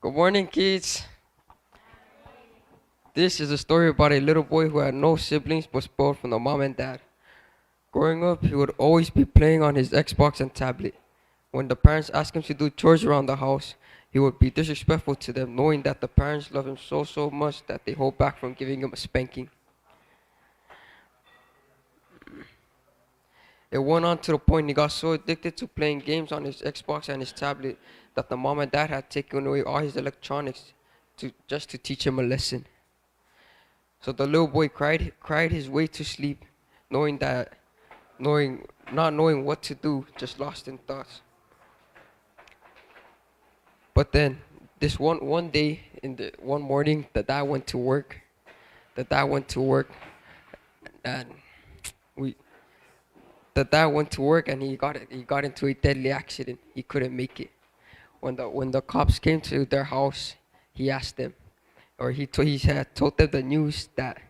Good morning, kids. This is a story about a little boy who had no siblings but spoiled from the mom and dad. Growing up, he would always be playing on his Xbox and tablet. When the parents asked him to do chores around the house, he would be disrespectful to them, knowing that the parents love him so much that they hold back from giving him a spanking. It went on to the point he got so addicted to playing games on his Xbox and his tablet that the mom and dad had taken away all his electronics just to teach him a lesson. So the little boy cried his way to sleep, knowing that, not knowing what to do, just lost in thoughts. But then, this one day, one morning, the dad went to work. The dad went to work, and we. The dad went to work, and he got into a deadly accident. He couldn't make it. When the cops came to their house, he asked them, or he had told them the news that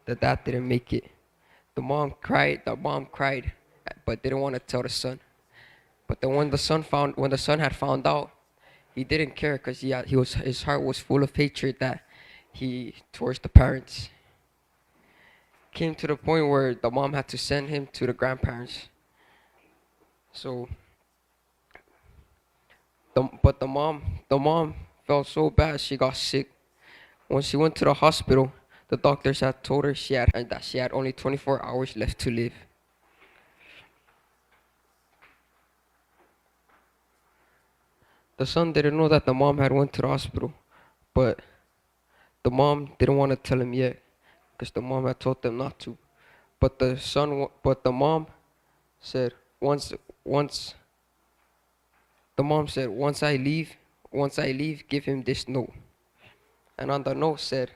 the dad didn't make it. The mom cried. The mom cried, but didn't want to tell the son. But then when the son had found out, he didn't care because his heart was full of hatred that he towards the parents. Came to the point where the mom had to send him to the grandparents. So, the mom felt so bad she got sick. When she went to the hospital, the doctors had told her that she had only 24 hours left to live. The son didn't know that the mom had went to the hospital, but the mom didn't want to tell him yet, because the mom had told them not to. But the mom said once the mom said once I leave, give him this note. And on the note said,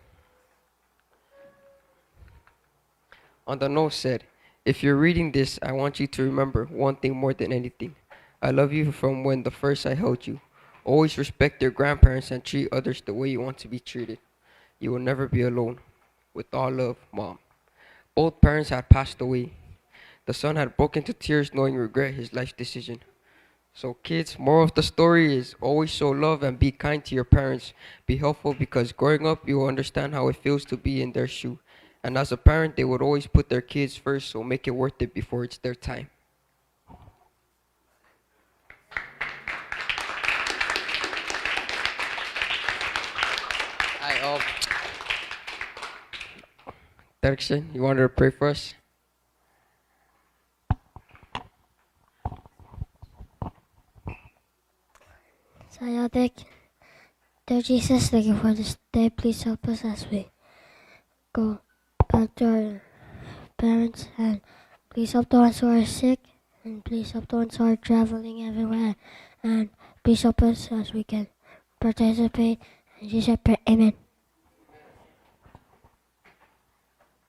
if you're reading this, I want you to remember one thing more than anything. I love you from when the first I held you. Always respect your grandparents and treat others the way you want to be treated. You will never be alone. With all love, Mom. Both parents had passed away. The son had broken into tears knowing regret his life's decision. So kids, moral of the story is always show love and be kind to your parents. Be helpful because growing up you will understand how it feels to be in their shoe. And as a parent, they would always put their kids first, so make it worth it before it's their time. I Direction, you wanted to pray for us? So, dear Jesus, thank you for this day. Please help us as we go back to our parents, and please help the ones who are sick, and please help the ones who are traveling everywhere, and please help us as we can participate. In Jesus' I pray, amen.